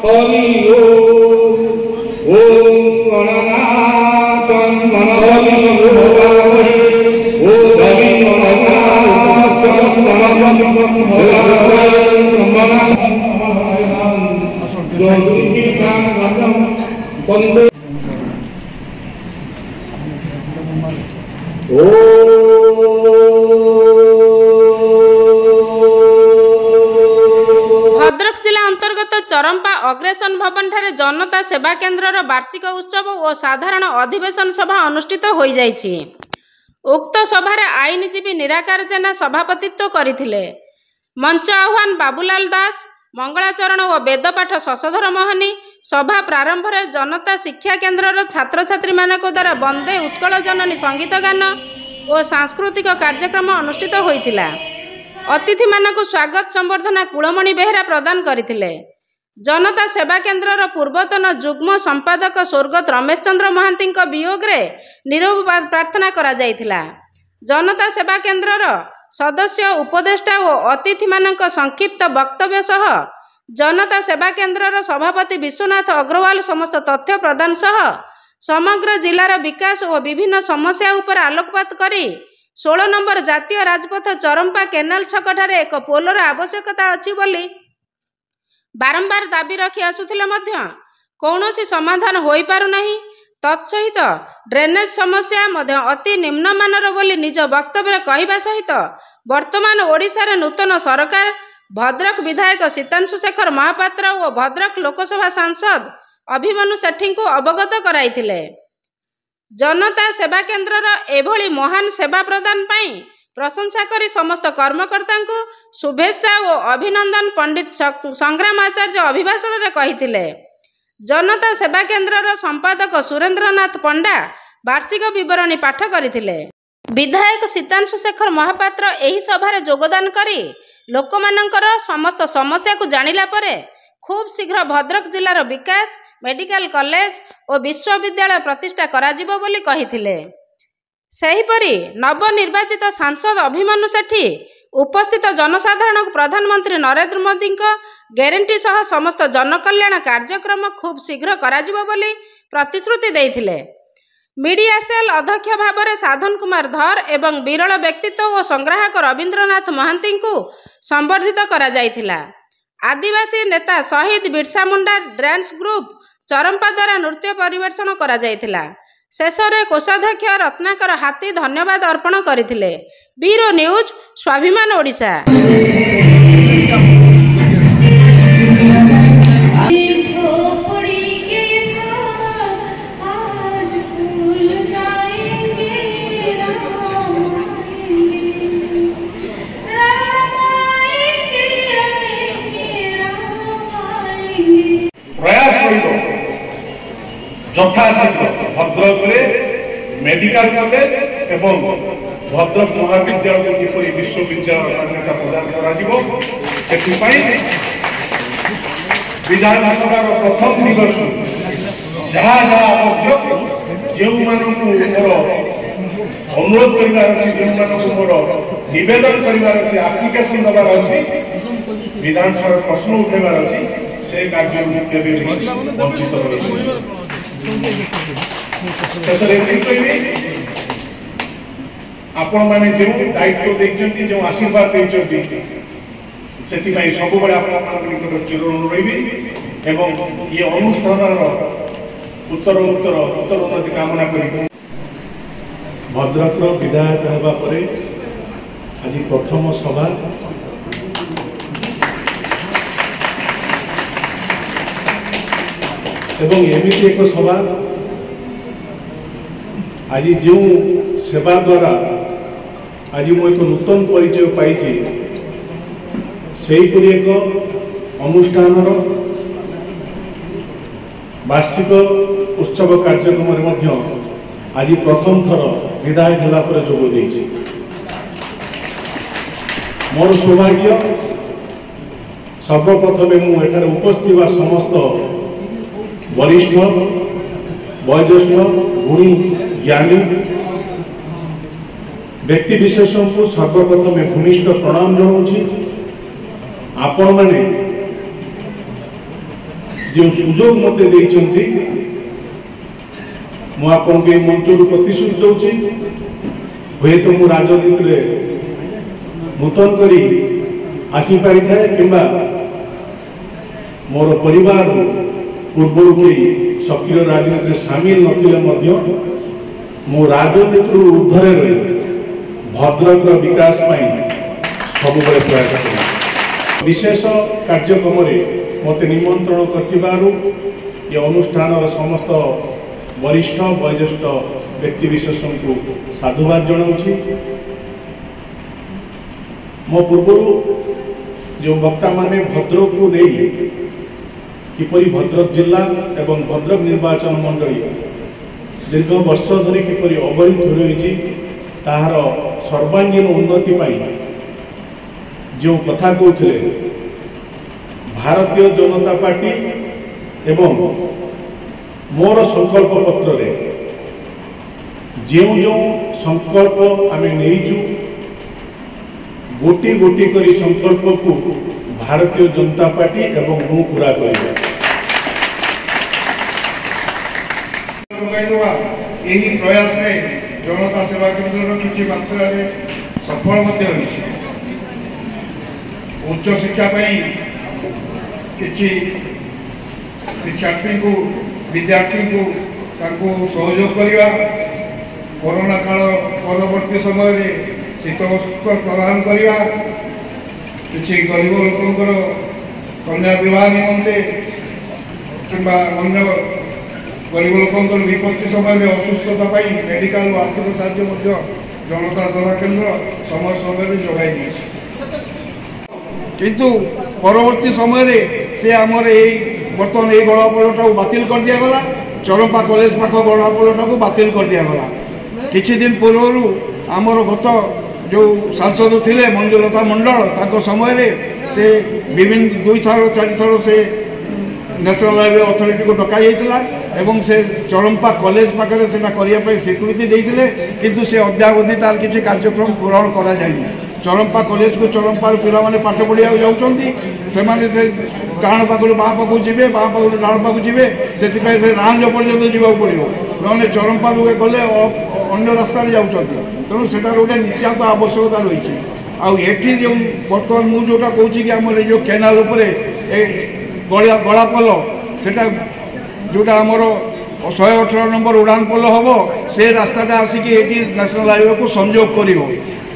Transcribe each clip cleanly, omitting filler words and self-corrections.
हरि ओम गणनाथं गणपति भवामहे ओम हरि गणनाथं गणपति भवामहे भद्रक जिला अंतर्गत चरंपा अग्रेसन भवन ठारे जनता सेवा केन्द्र वार्षिक उत्सव और साधारण अधिवेशन सभा अनुष्ठित हो जाइछि। उक्त सभार आईनजीवी निराकार जेना सभापतित्व करथिले। मंच आह्वान बाबूलाल दास, मंगलाचरण और वेदपाठ शशधर मोहनी। सभा प्रारंभ में जनता शिक्षा केन्द्र छात्र छात्री मानक द्वारा वंदे उत्कल जननी संगीत गान और सांस्कृतिक कार्यक्रम अनुष्ठित होइथिला। अतिथि मानक स्वागत संबर्धना कुलमणि बेहेरा प्रदान करथिले। जनता सेवा केन्द्र पूर्वतन जुग्म संपादक स्वर्गत रमेश चंद्र महांती वियोग निरव प्रार्थना करा जायथिला। जनता सेवा केन्द्र सदस्य उपदेष्टा और अतिथि मानक संक्षिप्त वक्तव्य सह जनता सेवा केन्द्र सभापति विश्वनाथ अग्रवाल समस्त तथ्य प्रदान सह समग्र जिलार विकास और विभिन्न समस्या उपर आलोकपात करी 16 नंबर जातीय राजपथ चरंपा केनाल छक ठारे एक पोलर आवश्यकता अछि बोली बारंबार दाबी रखी आसुथिले मध्य कौनसी समाधान होई पारु नहीं। तत्सहित ड्रेनेज समस्या मध्य अति निम्नमानर बोली निज वक्तव्य कहवा सहित वर्तमान ओडिशार नूतन सरकार भद्रक विधायक सीतांशु शेखर महापात्र और भद्रक लोकसभा सांसद अभिमन्यु सेठी को अवगत कराइथिले। जनता सेवा केन्द्र एभली महान सेवा प्रदान पाई प्रशंसा करी समस्त कर्मकर्ता को शुभेच्छा और अभिनंदन पंडित संग्राम आचार्य अभिभाषण में कहिथिले। जनता सेवा केन्द्र संपादक सुरेंद्रनाथ पंडा वार्षिक विवरणी पाठ करथिले। विधायक सीतांशु शेखर महापात्र एही सभारे योगदान करी लोकमानंकर समस्त समस्या को जानिला परे खूब शीघ्र भद्रक जिलार विकास मेडिकल कॉलेज और विश्वविद्यालय प्रतिष्ठा कराजिबो बोली कहिथिले। सेहीपरि नवनिर्वाचित सांसद अभिमन्यु सेठी उपस्थित जनसाधारण प्रधानमंत्री नरेंद्र मोदी ग्यारंटी सह समस्त जनकल्याण कार्यक्रम खूब शीघ्र कराजिबो बोली प्रतिश्रुति देइथिले। मीडिया सेल अध्यक्ष भाव में साधन कुमार धर एवं विरल व्यक्तित्व और संग्राहक रवींद्रनाथ महांती को संबर्धित करा जाइथिला। आदिवासी नेता शहीद बिरसा मुंडा डांस ग्रुप चरंपा द्वारा नृत्य परिवेषण करा जाइथिला। शेष में कोषाध्यक्ष रत्नाकर हाथी धन्यवाद अर्पण करथिले। ब्यूरो न्यूज स्वाभिमान ओडिशा। यथाशीघ्र भद्रक मेडिकल कॉलेज एवं भद्रक महाविद्यालय को किपरि विश्वविद्यालय मान्यता प्रदान करा विधानसभा प्रथम दिवस जहाँ आवश्यक जो मोर अनुरोध कर मोर नवेदन कर आप्लिकेसन देवार अच्छी विधानसभा प्रश्न उठेबार अच्छी से कार्य वंचित आपण मैंने जो दायित्व देखते जो आशीर्वाद देखते सब चिरऋणी रही ये अनुष्ठान उत्तर उन्नति कामना कर भद्रक विधायक होगा आज प्रथम सभा एवं एमती एक सभा आज जो सेवा द्वारा आज मु एक नूतन परिचय पाई एक अनुष्ठान वार्षिक उत्सव कार्यक्रम आज प्रथम थर विधायक होगापर जोग दे मोर सौभाग्य सर्वप्रथमे मुझे उपस्थित समस्त वरिष्ठ वयोज्येष्ठ गुणी ज्ञानी व्यक्ति विशेष को सर्वप्रथम भूमिष्ठ प्रणाम जनाऊँ। आपण मैंने जो सुजोग मते देइछंती मु आपन के मंचरू प्रतिश्रुति दउची हुए तो मु राजनीति रे नूतन करी आसी पारि थाए किंबा मोर परिवार पूर्व के सक्रिय राजनीति रे शामिल नथिले मध्य मु राजनीति ऊर्ध्वरे रही भद्रक विकास सब प्रयास कर विशेष कार्यक्रम मत निमंत्रण कर अनुष्ठान समस्त वरिष्ठ वयोज्येष्ठ व्यक्तिविशेष को साधुवाद जनाऊँगी। मो पूर्व जो वक्ता माने भद्रक को नहीं किपरि भद्रक जिला एवं भद्रक निर्वाचन मंडली दीर्घ वर्ष धरी किपरि अवहेलित रही ताहार सर्वांगीन उन्नति पाई जो कथा कहते भारतीय जनता पार्टी एवं मोर संकल्प पत्र रे जो जो संकल्प आम नहींचु गोटी गोटी करी संकल्प को भारतीय जनता पार्टी एवं मु पूरा कर प्रयास में जनता सेवा केन्द्र किसी मात्रा सफल उच्च शिक्षा किसी शिक्षार्थी को विद्यार्थी को सहयोग करवा कोरोना काल परवर्ती समय शीत वस्त्र प्रदान करवा किसी गरीब लोकंर कन्या विवाह निमंते किंबा अन्य गरीब लोकंर विपत्ति समय असुस्थता मेडिकल आर्थिक साहाय्य जनता सेवा केन्द्र समय समय जोगाई किंतु परवर्ती समय से आमर बर्तमान ये गड़ापोलटा बातिल कर दिगला चरंपा कॉलेज पाख गड़ापोलटा को बातिल कर दिगला किछि दिन पूर्व आमर गत जो सांसद थिले मंजुलता मंडल समय से विभिन्न 2 थर 4 थर से नेशनल हाईवे अथॉरिटी को डका एवं से चरंपा कॉलेज पाखे से स्वीकृति देते किंतु से अद्यावधि तार किसी कार्यक्रम पूरण करा जाए चरंपा कॉलेज को चरंपार पिला माने पाठ पढ़िया जाऊँगी से डाण पाखु बाँ पाखु जी बाँ पाखु डाण पाखु जी से रांझ पर्यटन जावाक पड़ो ना चरंपा गले अन्य रास्तार जाऊँच तेणु से गोटे नित्यात आवश्यकता रही आई जो बर्तमान मुझे जोटा कहूँ कि आम जो केनाल गड़ापोल से जोटा आमर 118 नंबर उड़ान पोल हम से रास्ताटा आसिक नेशनल हाईवे को संजोग कर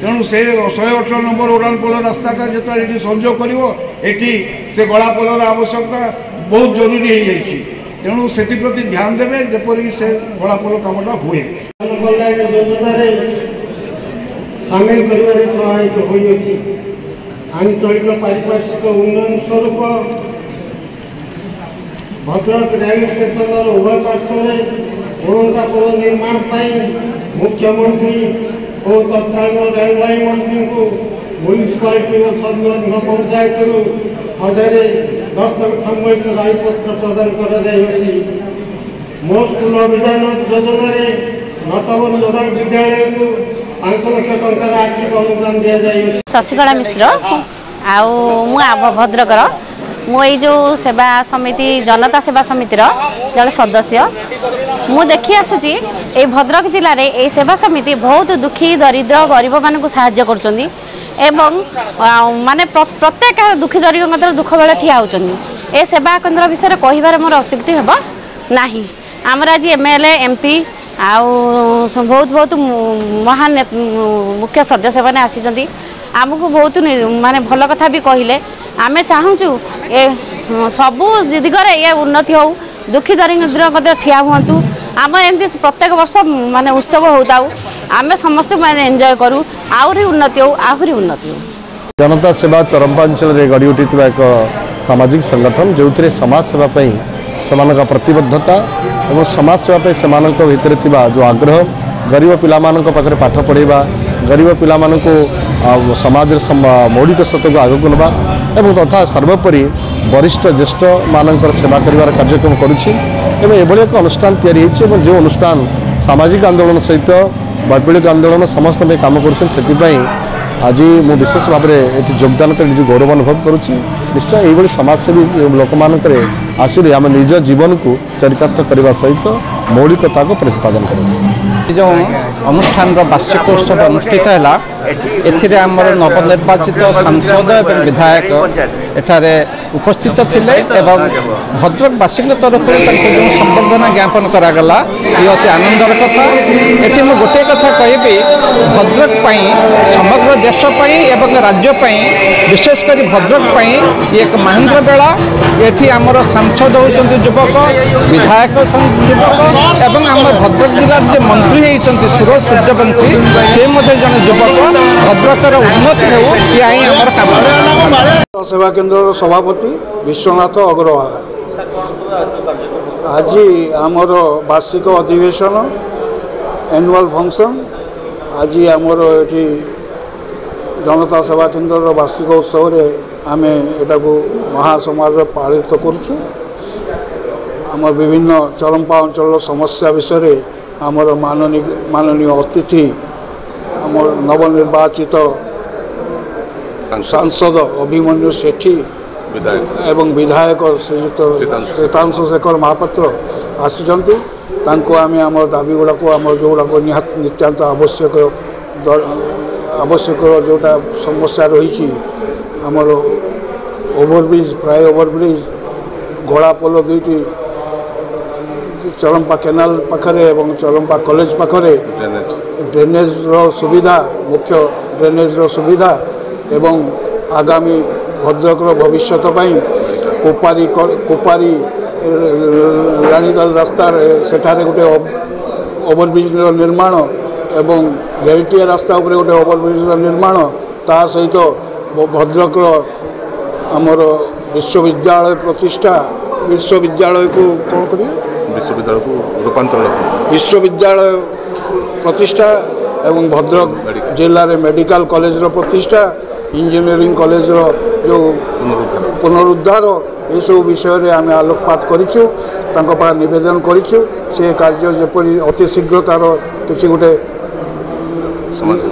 तेणु से 118 नंबर उड़ान पोल रास्ताटा जो संजोग कर गड़ापोलर आवश्यकता बहुत जरूरी हो जाए तेणु से ध्यान देवे जपरी से गड़ापोल कामटा हुए सामिल कर सहायक होती आंचलिक पारिपार्श्विक उन्नयन स्वरूप भद्रक रेल स्टेशन उभय पार्श्व उड़ंता पोल निर्माण मुख्यमंत्री और तत्कालीन रेलवे मंत्री को म्यूनिसिपालिटी और संलग्न पंचायत 10 सम्मिलित दायीपत्र प्रदान कर मो स्कूल अभियान योजना नटवन नोडाल विद्यालय को 5 लाख टंकार आर्थिक अनुदान दि जाए। शशिकला मिश्र भद्रकर मुझे जो सेवा समिति जनता सेवा समितिर जड़े सदस्य मु देखी आसुची ए भद्रक जिले में ये सेवा समिति बहुत दुखी दरिद्र गरीब मान साहाय्य कर माने प्रत्येक दुखी दरिद्र दुख बेले ठिया होती ए सेवा केन्द्र विषय कहिबार मोर अत्युक्ति हेब नाही। आमर आज एमएलए एमपी बहुत बहुत महान मुख्य सदस्य मैंने आसी आमको बहुत माने भल कथा भी कहले आमे चाहूँ ए सबू दिगरे ये उन्नति हो दुखी दरिद्र ठिया हूँ आम एमती प्रत्येक वर्ष माने उत्सव होता आमे समस्त माने एंजॉय करूँ आहरी उन्नति हो आहरी उन्नति हो। जनता सेवा चरंपांचल रे गढ़ी उठी एक सामाजिक संगठन जो थे समाज सेवाई से प्रतिबद्धता और समाज सेवाई से भितर जो आग्रह गरीब पिला पाखे पाठ पढ़ेबा गरीब पिला समाज मौलिक सत्य को आगक नवा एवं तथा सर्वोपरि वरिष्ठ ज्येष्ठ मानकर सेवा कर कार्यक्रम करुँची एभली एक अनुष्ठान तैयारी जो अनुष्ठान सामाजिक आंदोलन सहित वैप्लविक आंदोलन समस्त काम कर आज मु विशेष भाव में योगदान कर निज गौरव अनुभव करुँच। निश्चय यही समाजसेवी लोक मानक आसिले आम निज जीवन को चरितार्थ करने सहित मौलिकता को प्रतिपादन कर जो अनुष्ठान वार्षिक उत्सव अनुष्ठित है आमर नवनिर्वाचित सांसद और विधायक एठारे उपस्थित थिले एवं भद्रकवासी तरफ जो संबर्धना ज्ञापन करागला ये अति आनंदर कथा। ये मुझे गोटे कथा कहि भद्रक समग्र देश एवं राज्य विशेषकर भद्रक ये एक महेंद्र बेला। ये आमर सांसद होती युवक विधायक युवक एवं आम भद्रक जिला जो मंत्री होती सुरज सूर्यवंशी से जड़े युवक भद्रकर उन्नति हो आमर काम। सेवा केन्द्र सभापति विश्वनाथ अग्रवाल आज आमर वार्षिक अधिवेशन एनुअल फंक्शन आज आमर ये जनता सेवा केन्द्र वार्षिक उत्सव आम यहाँ महासमारोह पालित करुँ। आम विभिन्न चरंपा अंचल समस्या विषय आमर माननीय अतिथि आम नवनिर्वाचित सांसद अभिमन्यु सेठी एवं विधायक श्रीयुक्त श्वेतांशु शेखर महापात्र आसी आम आम दाबी गुड़ाक आम जो गुड़ाक नित्यांत आवश्यक जोटा समस्या रही आमर ओवरब्रिज प्राय ओवरब्रिज गड़ापोल दुईटी चरंपा केनाल पाखरे एवं चरंपा कॉलेज पाखरे ड्रेनेज सुविधा मुख्य ड्रेनेज सुविधा एवं आगामी भद्रक भविष्यत कोपारी रानीदाल रास्तार सेठारे गोटे ओवरब्रिज निर्माण एवं गेलटिया रास्ता उपरे गोटे ओवरब्रिज निर्माण ता सहित भद्रक आमर विश्वविद्यालय प्रतिष्ठा विश्वविद्यालय को कौन करिए विश्वविद्यालय को रूपांतरण विश्वविद्यालय प्रतिष्ठा एवं भद्रक जिले में मेडिकल कॉलेज प्रतिष्ठा इंजीनियरिंग कॉलेज जो पुनरुद्धार ये सब विषय आम आलोकपात करूँ नवेदन करूँ से कार्य जपरी अति शीघ्र तार किसी गोटे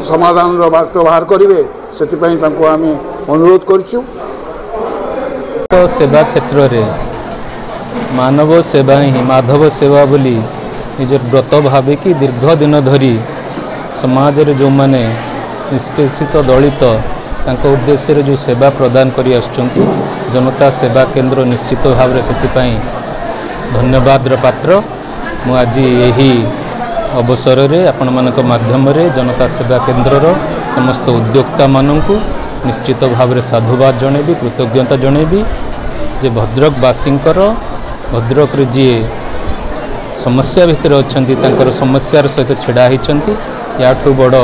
समाधान बाट बाहर करेंगे से आम अनुरोध करूँ। तो सेवा क्षेत्र में मानव सेवा ही माधव सेवा बोली निजर व्रत भाविकी दीर्घ दिन धरी समाज रे जो माने निष्पेषित दलित तांको उद्देश्य जो सेवा प्रदान करी आछंती जनता सेवा केंद्र निश्चित भाव में से धन्यवाद पात्र मु आज यही अवसर रे आपण मानक माध्यम रे जनता सेवा केंद्र समस्त उद्योक्ता मानकु निश्चित भाव में साधुवाद जणेबी कृतज्ञता जणेबी जे भद्रकवासींकर भद्रक रे जी समस्या भितर अच्छी तांकर समस्यार सहित छिड़ा होती याठू बड़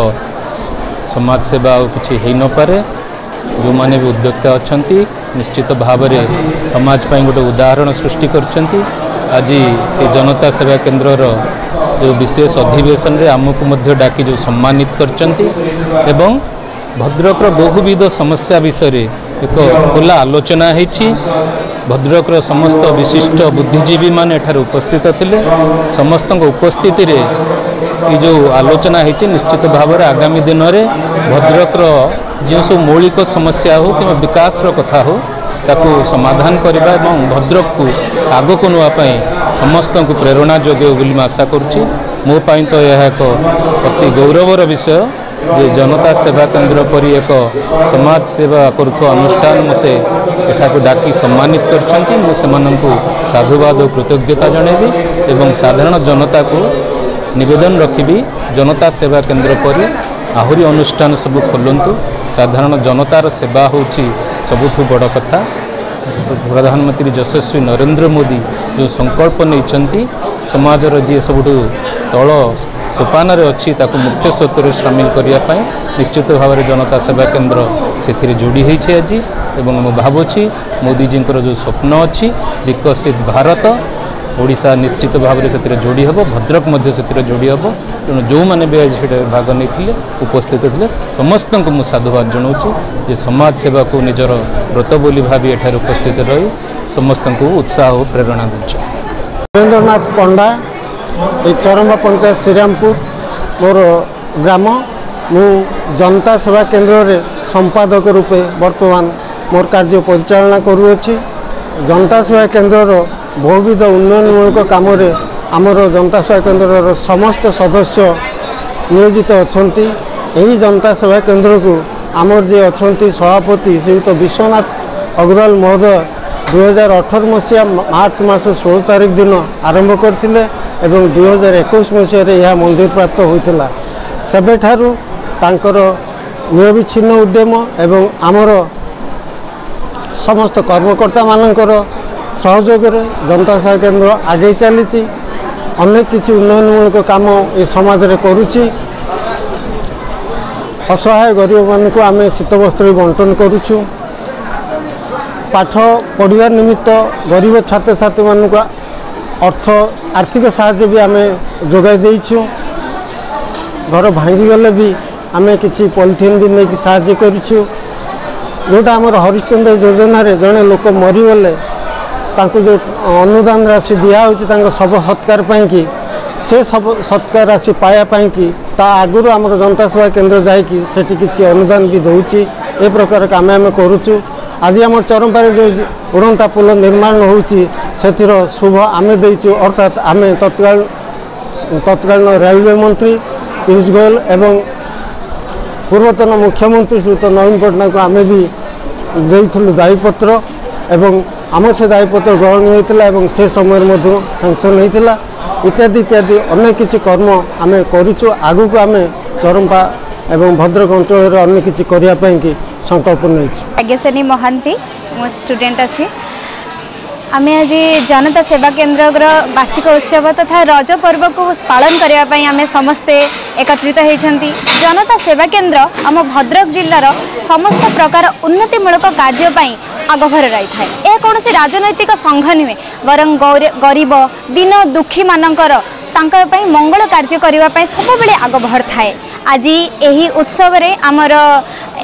समाज सेवा किसी हो न पारे जो माने भी उद्योक्ता अच्छा निश्चित भाव में समाज पाई गोटे उदाहरण सृष्टि करछंती। आज से जनता सेवा केंद्र जो विशेष अधिवेशन रे आमको मध्य डाकी जो सम्मानित करछंती एवं भद्रक बहुविध समस्या विषय एक खुला आलोचना होती। भद्रक समस्त विशिष्ट बुद्धिजीवी माने एठार उपस्थित थिले समस्त उपस्थिति रे ये जो आलोचना होती निश्चित भाव में आगामी दिन में भद्रक जो सब मौलिक समस्या हो कि विकास कथा हो ताकू समाधान करने और भद्रक को आग को नापी समस्त को प्रेरणा जोगे बोली आशा करुँची। मो पाई तो यह एक अति गौरवर विषय जे जनता सेवा केंद्र परी एक समाज सेवा करुवा अनुष्ठान मते एठाकू डाकी सम्मानित करछंती। मु सेमानंकु साधुवाद और कृतज्ञता जणेबी एवं साधारण जनता को निवेदन रखिबी जनता सेवा केंद्र परी आहुरी अनुष्ठान सब खोलंतु। साधारण जनतार सेवा होची सबुठु बड़ कथा। प्रधानमंत्री यशस्वी नरेंद्र मोदी जो संकल्प नहीं समाजर जी सबुठु तल सोपान अच्छी ताकू मुख्य स्रोत सामिल करने निश्चित भाव में जनता सेवा केंद्र से जोड़ी होती आज एवं मु भावुची मोदीजी जो स्वप्न अच्छी विकसित भारत ओडिशा निश्चित भाव में से जोड़ी हम भद्रक से जोड़ी हम तेणु जो मैंने भी आज भाग नहीं उपस्थित थे समस्त को मुझे साधुवाद जनाऊँ जे समाज सेवा को निजर व्रत बोली भावी एठार उपस्थित रही समस्त को उत्साह और प्रेरणा दूँ। सुरेंद्रनाथ पंडा चरंपा पंचायत श्रीरामपुर मोर ग्राम मु जनता सेवा केन्द्र रे संपादक रूपे वर्तमान मोर कार्य परिचालना करुअछि। जनता सेवा केन्द्र बहुविध उन्नयनमूलक काम आमर जनता सेवा केन्द्र समस्त सदस्य नियोजित अच्छा। यही जनता सेवा केन्द्र को आमर जे अच्छा सभापति श्रीयुत विश्वनाथ अग्रवाल महोदय 2018 मसीहा मार्च मास 16 तारिख दिन आरंभ करते एवं 2021 मसीह यह मंजूर प्राप्त होता। सेबेठारु तांकर निरविच्छिन्न उद्यम एवं आमर समस्त कर्मकर्ता मानकर सहयोग जनता सेवा केन्द्र आगे चली अनेक किसी उन्नयनमूलक काम ये समाज रे करुछि। असहाय गरीब मानक आम शीत वस्त्र बंटन करुछु। पाठ पढ़ा निमित्त गरीब छात्र छात्री मानक आर्थिक साहाय्य भी आम जोगाई देइछु। घर भांगी गले भी आम किसी पॉलिथिन भी नहीं साहाय्य करुछु। जोटा आमर हरिश्चंद्र योजना रे जड़े लोक मरीगले जो अनुदान राशि दिया शव सत्कार कि से सब सत्कार राशि पायापाई कि ता आगुरी आमर जनता सेवा केन्द्र जाकि किसी अनुदान भी दौची। ए प्रकार काम आम करुचु। आज आम चरमपारे जो उड़ंता पुल निर्माण होची शुभ आम देचु। अर्थात आम तत्कालीन रेलवे मंत्री पीयूष गोयल एवं पूर्वतन मुख्यमंत्री श्रीयुत नवीन पट्टनायक आम भी देइथिलु दायीपत्र एवं आम से दायीपत्र ग्रहण होता से समय सैंक्शन होता। इत्यादि इत्यादि अनेक किसी कर्म आम करूँ। आगु को आम चरमपा एवं भद्रक अंचल अन्य किसी करने की संकल्प नहीं। भाग्यसेनी महांती मो स्टूडेंट अच्छी। आम आज जनता सेवा केन्द्र वार्षिक उत्सव तथा रज पर्व को पालन करने आम समस्ते एकत्रित होती। जनता सेवा केन्द्र आम भद्रक जिलार समस्त प्रकार उन्नतिमूलक कार्यपाई आगभर रही है। यह कौन राजनैतिक संघ नुहे बरं गरीब दिन दुखी मानकर मंगल कार्य करने सब बेले आगभर थाए। आज यही उत्सव रे आमर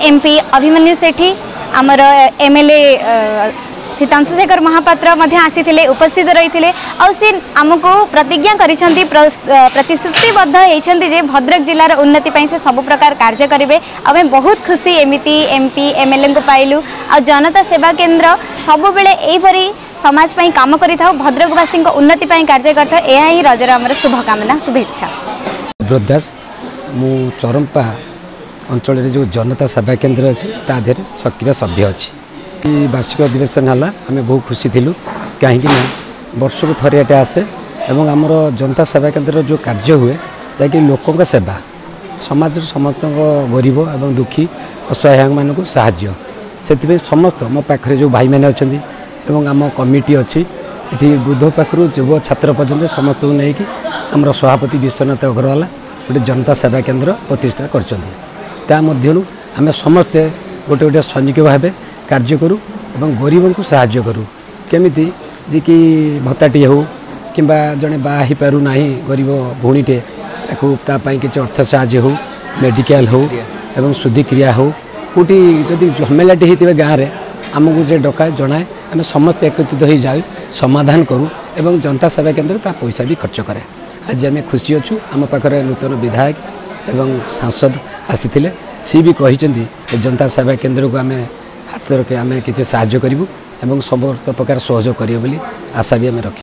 एमपी अभिमन्यु सेठी आमर एमएलए सीतांशु शेखर महापात्र आसी उपस्थित रही सी आमको प्रतिज्ञा करिसेंती प्रतिश्रुतिबद्ध होती जे भद्रक जिलार उन्नति से सब प्रकार कार्य करेंगे। आम बहुत खुशी एमती एमपी एमएलए को पाइलु। आ जनता सेवा केन्द्र सब बेले यहीपरी समाज पाई काम करिथाउ भद्रकवासी उन्नति पाई कार्य करता। यह ही रजर आमर शुभकामना शुभेच्छा। ब्रदास मु चरमपा अंचल जो जनता सेवा केन्द्र अच्छी तादेह सक्रिय सभ्य अच्छी। वार्षिक अधिवेशन है आम बहुत खुशी थिलु कहीं वर्ष को थरे आसे एवं आमर जनता सेवा केन्द्र जो कार्य हुए जैकि लोकों सेवा समाज समस्त गरीब एवं दुखी असहाय मानक साहाय्य से समस्त मो पाखे जो भाई मैंने अच्छा एवं आम कमिटी अच्छी ये बुद्ध पाखु युव छात्र पर्यटन समस्त को लेकिन आमर सभापति विश्वनाथ अग्रवाल गोटे जनता सेवा केन्द्र प्रतिष्ठा कर आम समस्ते गोटे गोटे सैनिक भाव कार्य करूँ एवं गरीबों को साहाय्य करूँ केमिति जी कि भत्ताटी हो कि जड़े बाही पारू ना गरीब भूणीटे किसी अर्थ साहाय्य हो मेडिकल हो एवं शुद्धिक्रिया हो कौटी जदि झमेलाटी होते गाँव में आमको जे डकाए जनाए आम समस्त एकत्रित हो जाए समाधान करूँ एवं जनता सेवा केन्द्र ता पैसा भी खर्च करे। आज आम खुशी अच्छु आम पाखे नूतन विधायक एवं सांसद आसी सी भी कहते जनता सेवा केन्द्र को आम हाथ रखे आम किसी साहाय्य करूँ एवं समस्त प्रकार सहयोग करें आशा भी आम रखी।